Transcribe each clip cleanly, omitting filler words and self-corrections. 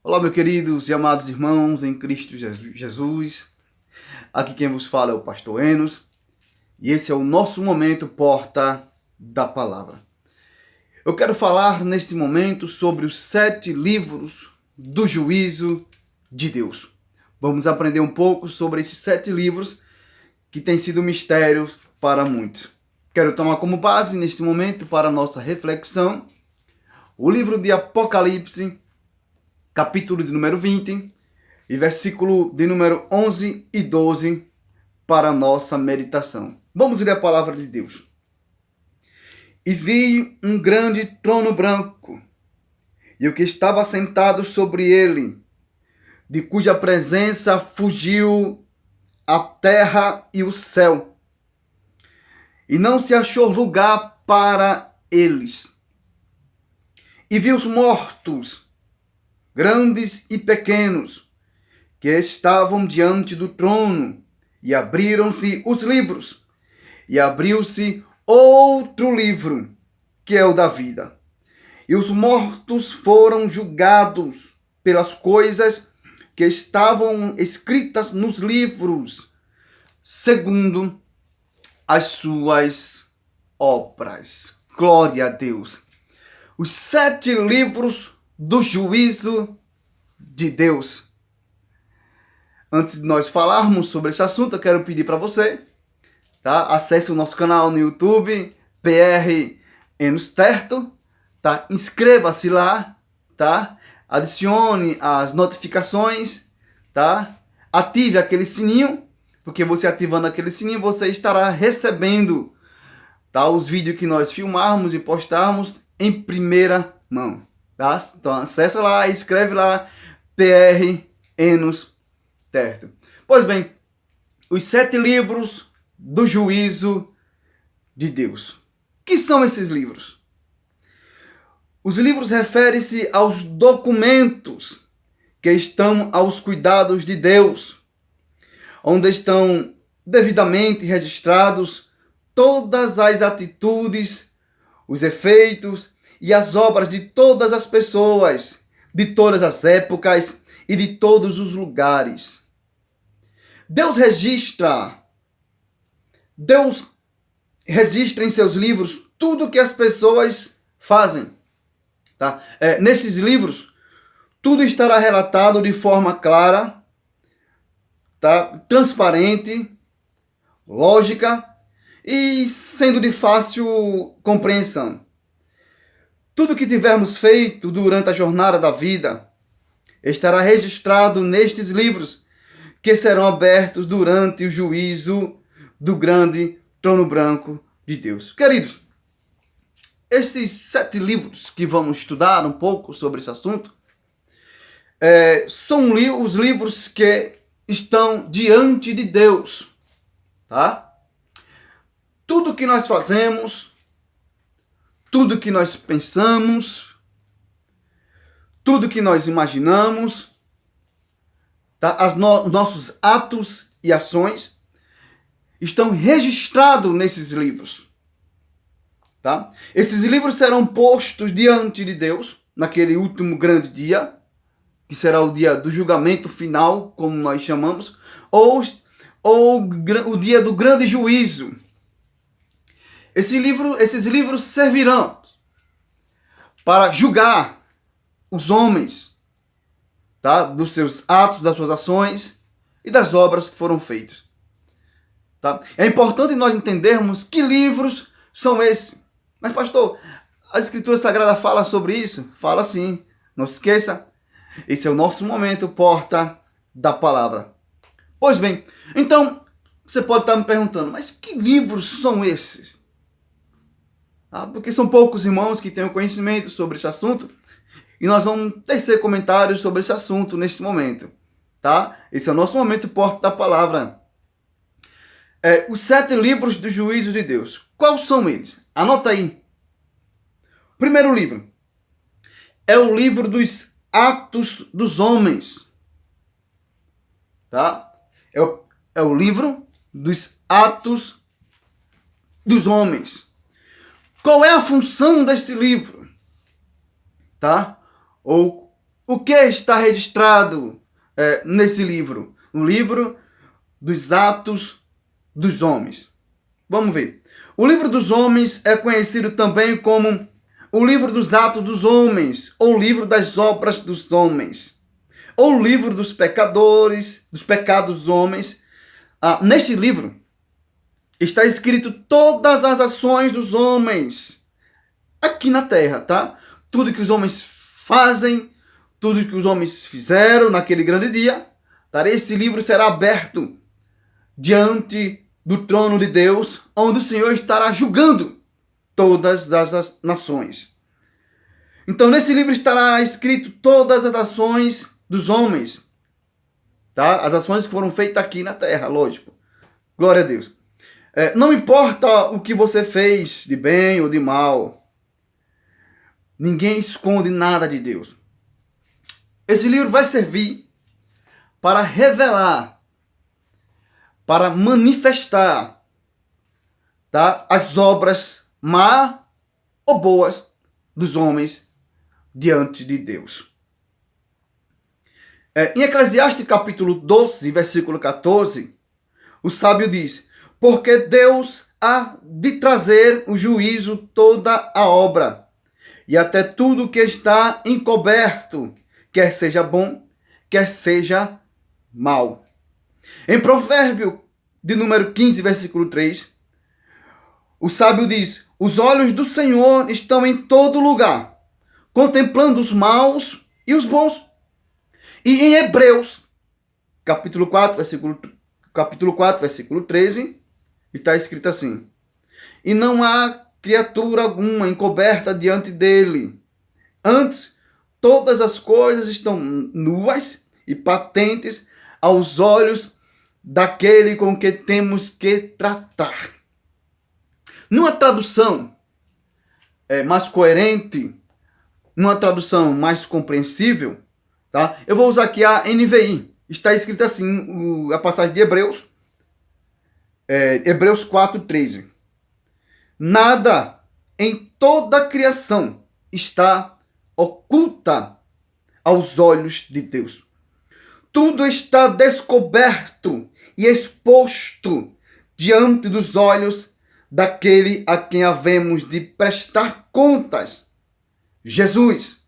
Olá, meus queridos e amados irmãos em Cristo Jesus. Aqui quem vos fala é o pastor Enos e esse é o nosso momento Porta da Palavra. Eu quero falar neste momento sobre os 7 livros do juízo de Deus. Vamos aprender um pouco sobre esses 7 livros que têm sido mistérios para muitos. Quero tomar como base neste momento para a nossa reflexão o livro de Apocalipse, capítulo de número 20 e versículo de número 11 e 12 para a nossa meditação. Vamos ler a palavra de Deus. E vi um grande trono branco, e o que estava sentado sobre ele, de cuja presença fugiu a terra e o céu, e não se achou lugar para eles. E vi os mortos, grandes e pequenos, que estavam diante do trono, e abriram-se os livros, e abriu-se outro livro, que é o da vida. E os mortos foram julgados pelas coisas que estavam escritas nos livros, segundo as suas obras. Glória a Deus. Os 7 livros do juízo de Deus. Antes de nós falarmos sobre esse assunto, eu quero pedir para você, tá? Acesse o nosso canal no YouTube, PR Enos Terto, tá? Inscreva-se lá, tá? Adicione as notificações, tá? Ative aquele sininho, porque você ativando aquele sininho, você estará recebendo, tá? Os vídeos que nós filmarmos e postarmos em primeira mão, tá? Então acessa lá, escreve lá, PR Enos Terto. Pois bem, os 7 livros do juízo de Deus. O que são esses livros? Os livros referem-se aos documentos que estão aos cuidados de Deus, onde estão devidamente registrados todas as atitudes, os efeitos e as obras de todas as pessoas, de todas as épocas e de todos os lugares. Deus registra em seus livros tudo que as pessoas fazem. Tá? Nesses livros, tudo estará relatado de forma clara, tá? Transparente, lógica e sendo de fácil compreensão. Tudo que tivermos feito durante a jornada da vida estará registrado nestes livros, que serão abertos durante o juízo do grande trono branco de Deus. Queridos, esses 7 livros que vamos estudar um pouco sobre esse assunto são os livros que estão diante de Deus, tá? Tudo que nós fazemos, tudo que nós pensamos, tudo que nós imaginamos, tá? Nossos atos e ações estão registrados nesses livros. Tá? Esses livros serão postos diante de Deus naquele último grande dia, que será o dia do julgamento final, como nós chamamos, ou o dia do grande juízo. Esses livros servirão para julgar os homens, tá? Dos seus atos, das suas ações e das obras que foram feitas. Tá? É importante nós entendermos que livros são esses. Mas, pastor, a Escritura Sagrada fala sobre isso? Fala sim. Não se esqueça. Esse é o nosso momento, Porta da Palavra. Pois bem, então, você pode estar me perguntando, mas que livros são esses? Porque são poucos irmãos que têm conhecimento sobre esse assunto. E nós vamos tecer comentários sobre esse assunto neste momento. Tá? Esse é o nosso momento, Porta da Palavra. Os 7 livros do juízo de Deus. Quais são eles? Anota aí. O primeiro livro é o livro dos Atos dos Homens. Tá? É o livro dos Atos dos Homens. Qual é a função deste livro? Tá? Ou O que está registrado nesse livro? O livro dos Atos dos Homens. Vamos ver. O livro dos homens é conhecido também como o livro dos Atos dos Homens, ou livro das obras dos homens, ou livro dos pecadores, dos pecados dos homens. Neste livro está escrito todas as ações dos homens aqui na terra, tá? Tudo que os homens fazem, tudo que os homens fizeram naquele grande dia, tá? Esse livro será aberto diante do trono de Deus, onde o Senhor estará julgando todas as nações. Então, nesse livro estará escrito todas as ações dos homens, tá? As ações que foram feitas aqui na terra, lógico. Glória a Deus. Não importa o que você fez de bem ou de mal, ninguém esconde nada de Deus. Esse livro vai servir para revelar, para manifestar, tá, as obras má ou boas dos homens diante de Deus. Em Eclesiastes capítulo 12, versículo 14, o sábio diz: porque Deus há de trazer o juízo toda a obra, e até tudo que está encoberto, quer seja bom, quer seja mal. Em Provérbio de número 15, versículo 3, o sábio diz: os olhos do Senhor estão em todo lugar, contemplando os maus e os bons. E em Hebreus, capítulo 4, versículo 13, está escrito assim: e não há criatura alguma encoberta diante dele. Antes, todas as coisas estão nuas e patentes aos olhos daquele com que temos que tratar. Numa tradução mais coerente, numa tradução mais compreensível, tá? Eu vou usar aqui a NVI. Está escrito assim, a passagem de Hebreus, Hebreus 4:13. Nada em toda a criação está oculta aos olhos de Deus. Tudo está descoberto e exposto diante dos olhos daquele a quem havemos de prestar contas. Jesus,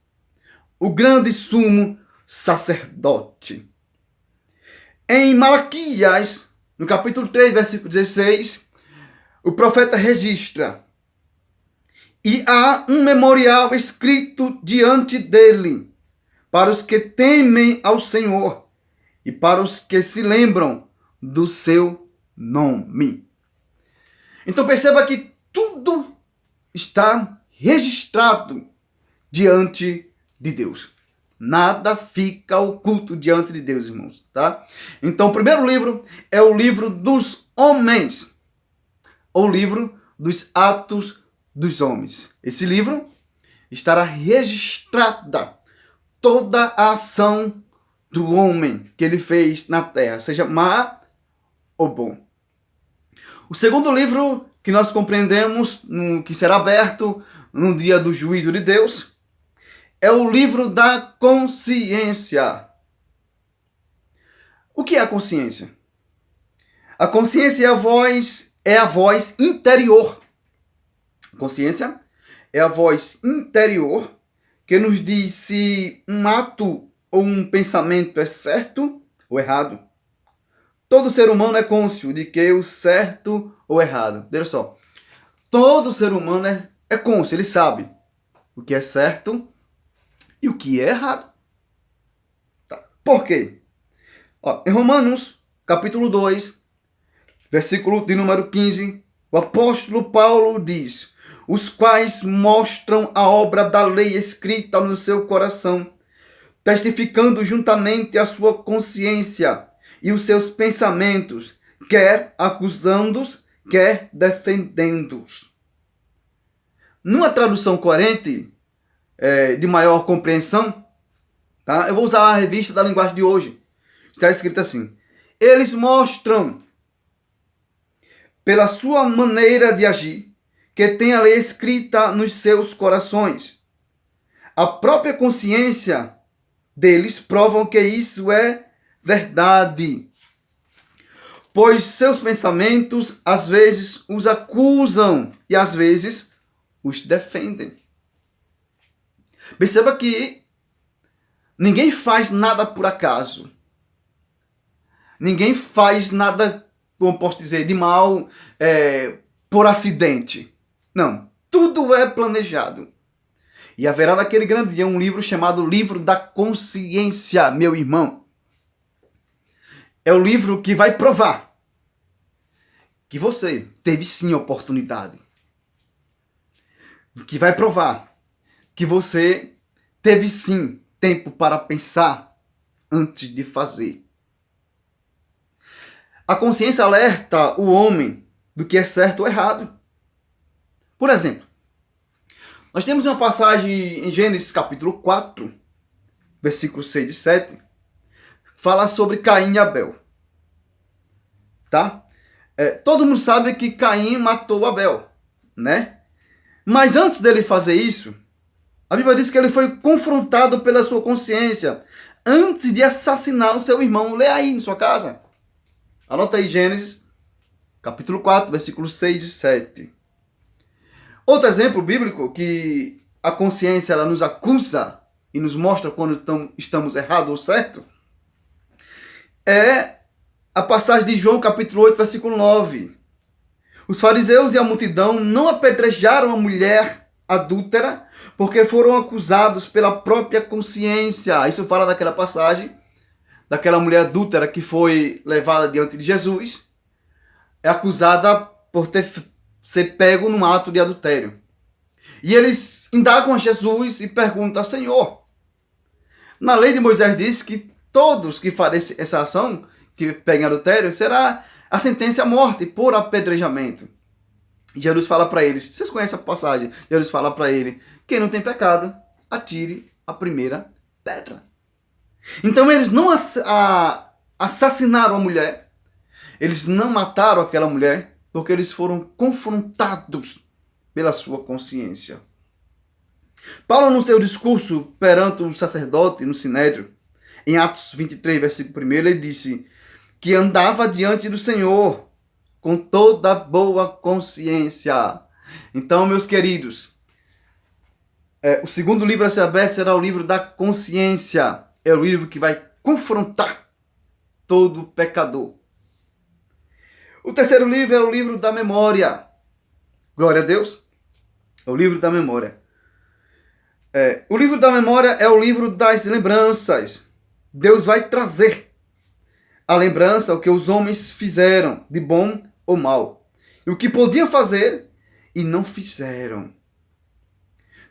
o grande sumo sacerdote. Em Malaquias, no capítulo 3, versículo 16, o profeta registra: e há um memorial escrito diante dele, para os que temem ao Senhor e para os que se lembram do seu nome. Então perceba que tudo está registrado diante de Deus. Nada fica oculto diante de Deus, irmãos, tá? Então o primeiro livro é o livro dos homens, ou livro dos Atos dos Homens. Esse livro estará registrada toda a ação do homem que ele fez na terra, seja má ou bom. O segundo livro que nós compreendemos, que será aberto no dia do juízo de Deus, é o livro da consciência. O que é a consciência? A consciência é a voz interior. Consciência é a voz interior que nos diz se um ato ou um pensamento é certo ou errado. Todo ser humano é cônscio de que o certo ou errado. Veja só. Todo ser humano é cônscio, ele sabe o que é certo e o que é errado. Tá. Por quê? Em Romanos, capítulo 2, versículo de número 15, o apóstolo Paulo diz: os quais mostram a obra da lei escrita no seu coração, testificando juntamente a sua consciência e os seus pensamentos, quer acusando-os, quer defendendo-os. Numa tradução coerente, de maior compreensão, tá? Eu vou usar a revista da linguagem de hoje. Está escrito assim: eles mostram, pela sua maneira de agir, que tem a lei escrita nos seus corações. A própria consciência deles provam que isso é verdade, pois seus pensamentos às vezes os acusam e às vezes os defendem. Perceba que ninguém faz nada por acaso. Ninguém faz nada, como posso dizer, de mal por acidente. Não, tudo é planejado. E haverá naquele grande dia um livro chamado Livro da Consciência, meu irmão. É o livro que vai provar que você teve sim oportunidade. Que vai provar que você teve sim tempo para pensar antes de fazer. A consciência alerta o homem do que é certo ou errado. Por exemplo, nós temos uma passagem em Gênesis capítulo 4, versículos 6 e 7, fala sobre Caim e Abel. Tá? Todo mundo sabe que Caim matou Abel, né? Mas antes dele fazer isso, a Bíblia diz que ele foi confrontado pela sua consciência antes de assassinar o seu irmão. Lê aí em sua casa. Anota aí Gênesis, capítulo 4, versículos 6 e 7. Outro exemplo bíblico que a consciência ela nos acusa e nos mostra quando estamos errados ou certo é a passagem de João, capítulo 8, versículo 9. Os fariseus e a multidão não apedrejaram a mulher adúltera porque foram acusados pela própria consciência. Isso fala daquela passagem daquela mulher adúltera que foi levada diante de Jesus, é acusada por ser pego num ato de adultério. E eles indagam a Jesus e perguntam: Senhor, na lei de Moisés diz que todos que farem essa ação, que peguem adultério, será a sentença à morte por apedrejamento. E Jesus fala para eles, vocês conhecem a passagem, Jesus fala para ele: quem não tem pecado, atire a primeira pedra. Então eles não assassinaram a mulher, eles não mataram aquela mulher, porque eles foram confrontados pela sua consciência. Paulo, no seu discurso perante o sacerdote no Sinédrio, em Atos 23, versículo 1, ele disse que andava diante do Senhor com toda boa consciência. Então, meus queridos, o segundo livro a ser aberto será o livro da consciência. É o livro que vai confrontar todo pecador. O terceiro livro é o livro da memória. Glória a Deus. É o livro da memória. O livro da memória é o livro das lembranças. Deus vai trazer a lembrança, o que os homens fizeram, de bom ou mal. E o que podiam fazer e não fizeram.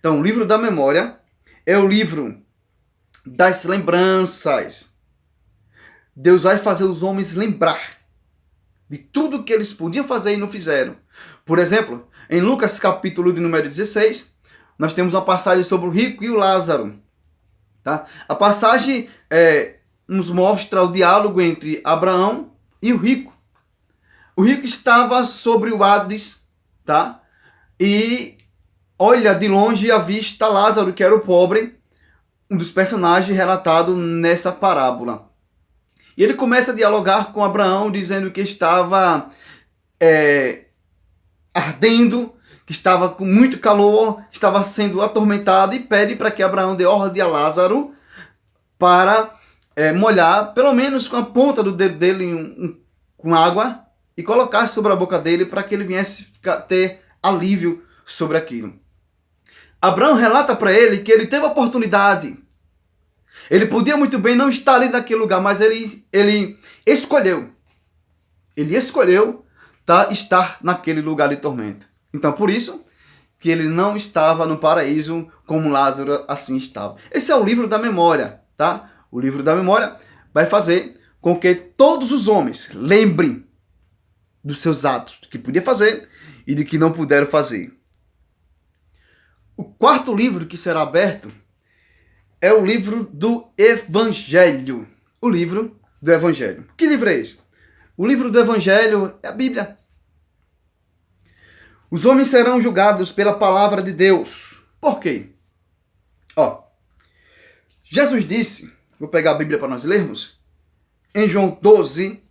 Então, o livro da memória é o livro das lembranças. Deus vai fazer os homens lembrar de tudo que eles podiam fazer e não fizeram. Por exemplo, em Lucas capítulo de número 16, nós temos uma passagem sobre o rico e o Lázaro. Tá? A passagem nos mostra o diálogo entre Abraão e o rico. O rico estava sobre o Hades, tá? E olha de longe à vista Lázaro, que era o pobre, um dos personagens relatado nessa parábola. E ele começa a dialogar com Abraão, dizendo que estava ardendo, que estava com muito calor, estava sendo atormentado, e pede para que Abraão dê ordem a Lázaro para molhar, pelo menos com a ponta do dedo dele com água, e colocar sobre a boca dele para que ele viesse ter alívio sobre aquilo. Abraão relata para ele que ele teve a oportunidade. Ele podia muito bem não estar ali naquele lugar, mas ele escolheu. Ele escolheu estar naquele lugar de tormento. Então, por isso que ele não estava no paraíso como Lázaro assim estava. Esse é o livro da memória, tá? O livro da memória vai fazer com que todos os homens lembrem dos seus atos, do que podia fazer e de que não puderam fazer. O quarto livro que será aberto é o livro do Evangelho. O livro do Evangelho. Que livro é esse? O livro do Evangelho é a Bíblia. Os homens serão julgados pela palavra de Deus. Por quê? Jesus disse Vou pegar a Bíblia para nós lermos. Em João 12,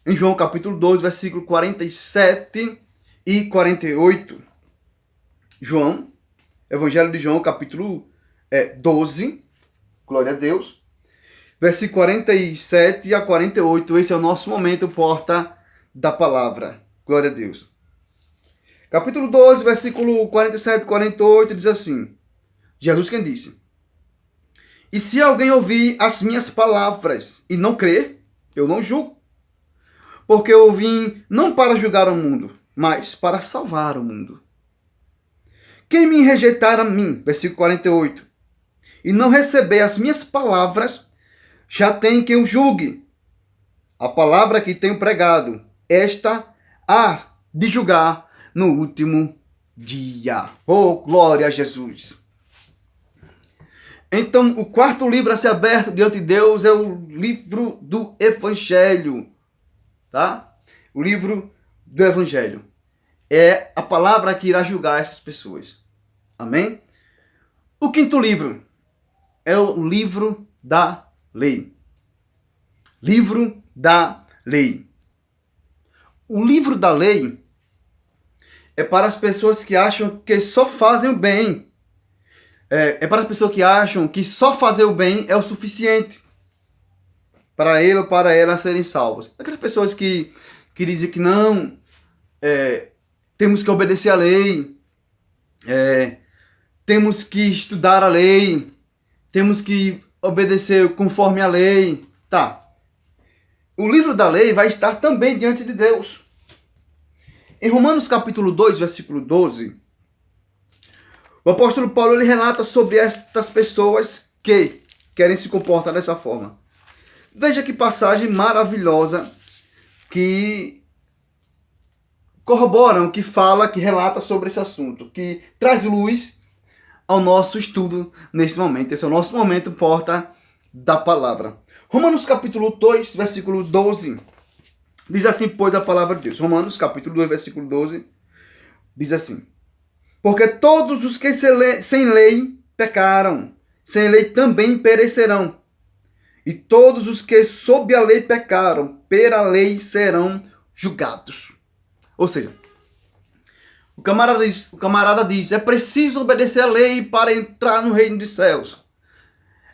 em João capítulo 12, versículo 47 e 48. João, Evangelho de João, capítulo 12, glória a Deus, versículo 47 a 48. Esse é o nosso momento, porta da palavra. Glória a Deus. Capítulo 12, versículo 47 e 48 diz assim: Jesus quem disse: E se alguém ouvir as minhas palavras e não crer, eu não julgo. Porque eu vim não para julgar o mundo, mas para salvar o mundo. Quem me rejeitar a mim, versículo 48, e não receber as minhas palavras, já tem quem o julgue. A palavra que tenho pregado, esta há de julgar no último dia. Oh, glória a Jesus! Então, o quarto livro a ser aberto diante de Deus é o livro do Evangelho. Tá? O livro do Evangelho. É a palavra que irá julgar essas pessoas. Amém? O quinto livro é o livro da lei. Livro da lei. O livro da lei é para as pessoas que acham que só fazem o bem. É para as pessoas que acham que só fazer o bem é o suficiente para ele ou para ela serem salvos. Aquelas pessoas que dizem que não, temos que obedecer à lei, temos que estudar a lei, temos que obedecer conforme a lei. Tá. O livro da lei vai estar também diante de Deus. Em Romanos capítulo 2, versículo 12, o apóstolo Paulo ele relata sobre estas pessoas que querem se comportar dessa forma. Veja que passagem maravilhosa que corroboram, que fala, que relata sobre esse assunto, que traz luz ao nosso estudo nesse momento. Esse é o nosso momento, porta da palavra. Romanos capítulo 2, versículo 12, diz assim, pois, a palavra de Deus. Romanos capítulo 2, versículo 12, diz assim: Porque todos os que sem lei pecaram, sem lei também perecerão. E todos os que sob a lei pecaram, pela lei serão julgados. Ou seja, o camarada diz, é preciso obedecer a lei para entrar no reino dos céus.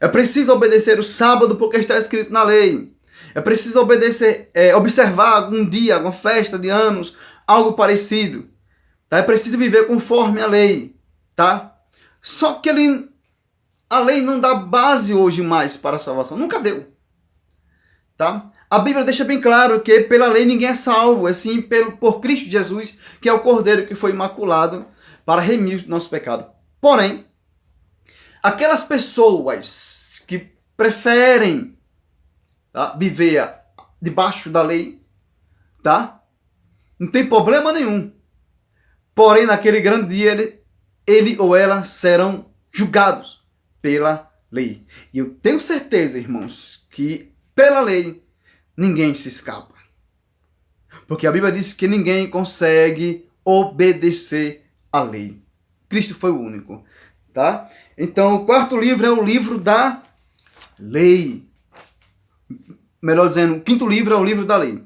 É preciso obedecer o sábado porque está escrito na lei. É preciso obedecer, observar algum dia, alguma festa de anos, algo parecido. Tá? É preciso viver conforme a lei. Tá? Só que a lei não dá base hoje mais para a salvação. Nunca deu. Tá? A Bíblia deixa bem claro que pela lei ninguém é salvo. É sim por Cristo Jesus, que é o Cordeiro que foi imaculado para remir os nossos pecados. Porém, aquelas pessoas que preferem, tá, viver debaixo da lei, tá? Não tem problema nenhum. Porém, naquele grande dia, ele ou ela serão julgados pela lei. E eu tenho certeza, irmãos, que pela lei ninguém se escapa. Porque a Bíblia diz que ninguém consegue obedecer à lei. Cristo foi o único. Tá? Então, o quarto livro é o livro da lei. Melhor dizendo, o quinto livro é o livro da lei.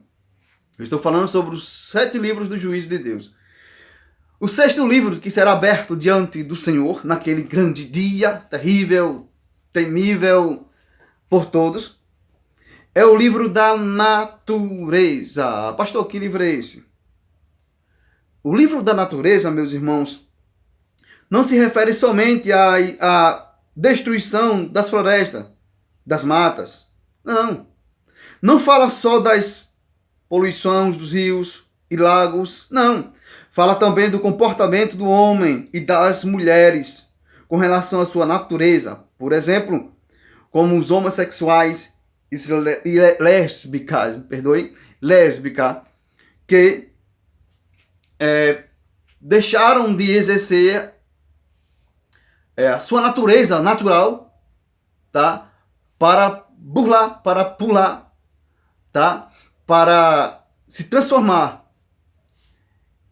Eu estou falando sobre os 7 livros do juízo de Deus. O sexto livro que será aberto diante do Senhor naquele grande dia, terrível, temível por todos, é o livro da natureza. Pastor, que livro é esse? O livro da natureza, meus irmãos, não se refere somente à destruição das florestas, das matas. Não. Não fala só das poluições dos rios e lagos. Não. Fala também do comportamento do homem e das mulheres com relação à sua natureza. Por exemplo, como os homossexuais e lésbicas, lésbica, que deixaram de exercer a sua natureza natural, tá? Para burlar, para pular, tá? Para se transformar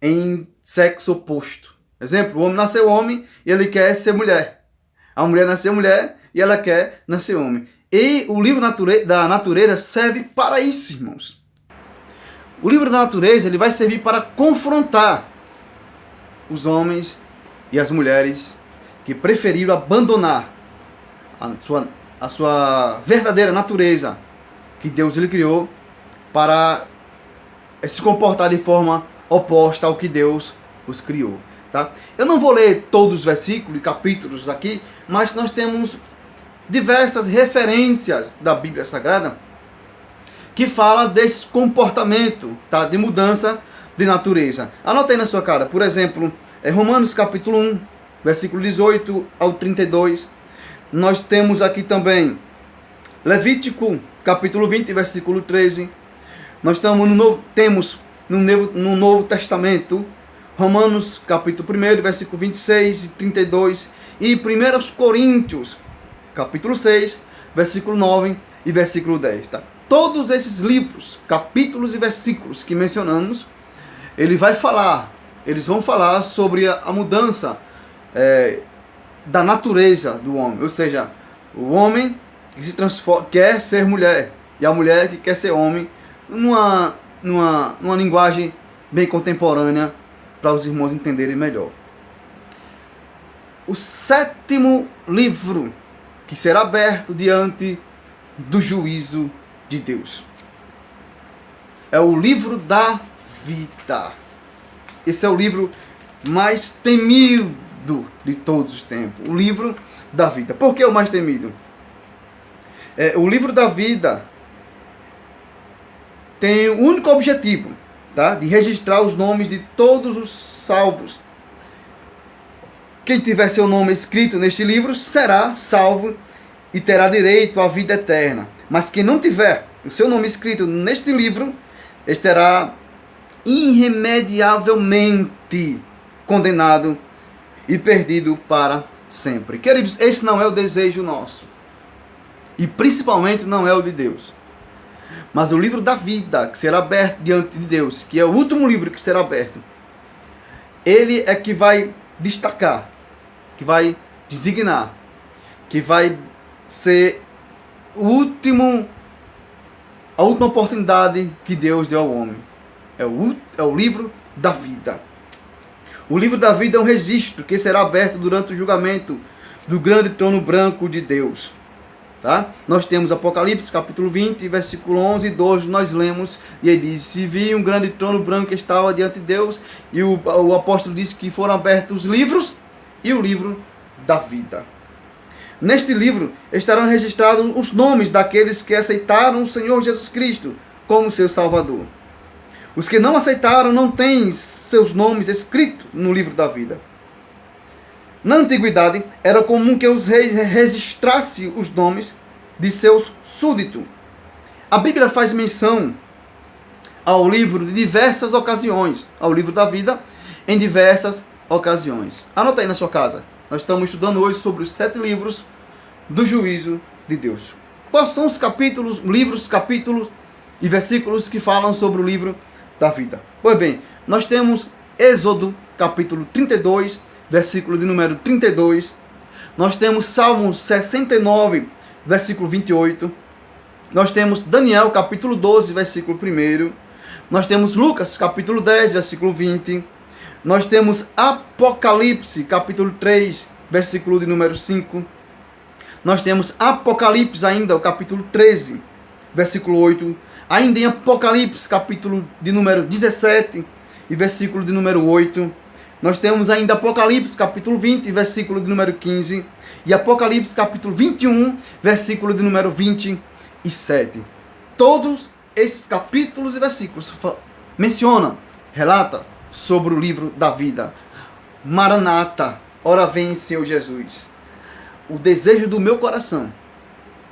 em sexo oposto. Exemplo, o homem nasceu homem e ele quer ser mulher. A mulher nasceu mulher e ela quer nascer homem. E o livro da natureza serve para isso, irmãos. O livro da natureza ele vai servir para confrontar os homens e as mulheres que preferiram abandonar a sua verdadeira natureza que Deus lhe criou para se comportar de forma oposta ao que Deus os criou. Tá? Eu não vou ler todos os versículos e capítulos aqui, mas nós temos diversas referências da Bíblia Sagrada que fala desse comportamento, tá? De mudança de natureza. Anota aí na sua cara, por exemplo, Romanos capítulo 1, versículo 18 ao 32. Nós temos aqui também Levítico capítulo 20, versículo 13. Nós temos no Novo Testamento Romanos capítulo 1, versículo 26 e 32. E 1 Coríntios capítulo 6, versículo 9 e versículo 10. Tá? Todos esses livros, capítulos e versículos que mencionamos, eles vão falar sobre a mudança da natureza do homem. Ou seja, o homem que se transforma, quer ser mulher, e a mulher que quer ser homem, numa linguagem bem contemporânea, para os irmãos entenderem melhor. O sétimo livro que será aberto diante do juízo de Deus é o livro da vida. Esse é o livro mais temido de todos os tempos, o livro da vida. Por que é o mais temido? O livro da vida tem o único objetivo, tá? De registrar os nomes de todos os salvos. Quem tiver seu nome escrito neste livro será salvo e terá direito à vida eterna. Mas quem não tiver o seu nome escrito neste livro, estará irremediavelmente condenado e perdido para sempre. Queridos, esse não é o desejo nosso. E principalmente não é o de Deus. Mas o livro da vida, que será aberto diante de Deus, que é o último livro que será aberto, ele é que vai destacar, que vai designar, que vai ser a última oportunidade que Deus deu ao homem. É o livro da vida. O livro da vida é um registro que será aberto durante o julgamento do grande trono branco de Deus. Tá? Nós temos Apocalipse capítulo 20, versículo 11 e 12, nós lemos, e ele diz: se vi um grande trono branco que estava diante de Deus, e o apóstolo disse que foram abertos os livros, e o livro da vida. Neste livro estarão registrados os nomes daqueles que aceitaram o Senhor Jesus Cristo como seu Salvador. Os que não aceitaram não têm seus nomes escritos no livro da vida. Na antiguidade, era comum que os reis registrassem os nomes de seus súditos. A Bíblia faz menção ao livro de diversas ocasiões, ao livro da vida, em diversas ocasiões. Anota aí na sua casa. Nós estamos estudando hoje sobre os 7 livros do juízo de Deus. Quais são os livros, capítulos e versículos que falam sobre o livro da vida? Pois bem, nós temos Êxodo, capítulo 32, versículo de número 32. Nós temos Salmos 69, versículo 28. Nós temos Daniel, capítulo 12, versículo 1. Nós temos Lucas, capítulo 10, versículo 20. Nós temos Apocalipse, capítulo 3, versículo de número 5. Nós temos Apocalipse ainda, o capítulo 13, versículo 8. Ainda em Apocalipse, capítulo de número 17 e versículo de número 8. Nós temos ainda Apocalipse, capítulo 20, versículo de número 15. E Apocalipse, capítulo 21, versículo de número 27. Todos esses capítulos e versículos relata sobre o livro da vida. Maranata, ora vem, Senhor Jesus. O desejo do meu coração,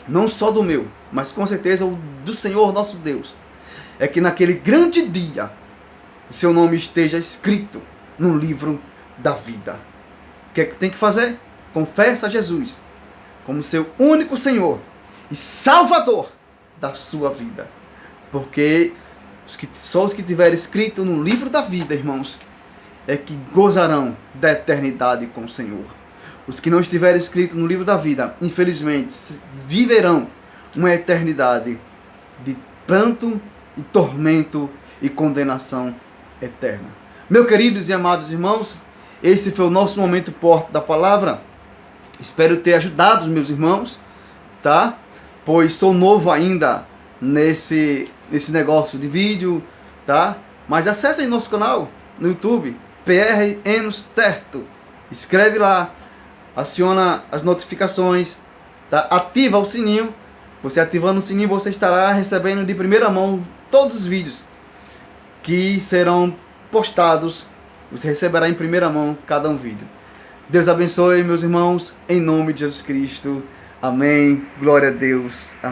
não só do meu, mas com certeza o do Senhor nosso Deus, é que naquele grande dia o seu nome esteja escrito no livro da vida. O que é que tem que fazer? Confessa a Jesus como seu único Senhor e Salvador da sua vida. Porque só os que tiverem escrito no livro da vida, irmãos, é que gozarão da eternidade com o Senhor. Os que não estiverem escritos no livro da vida, infelizmente, viverão uma eternidade de pranto e tormento e condenação eterna. Meus queridos e amados irmãos, esse foi o nosso momento Porta da Palavra. Espero ter ajudado os meus irmãos, tá? Pois sou novo ainda nesse negócio de vídeo, tá? Mas acessem nosso canal no YouTube, PR Enos Terto. Escreve lá, aciona as notificações, tá? Ativa o sininho. Você ativando o sininho, você estará recebendo de primeira mão todos os vídeos que serão postados. Você receberá em primeira mão cada um vídeo. Deus abençoe, meus irmãos, em nome de Jesus Cristo. Amém. Glória a Deus. Amém.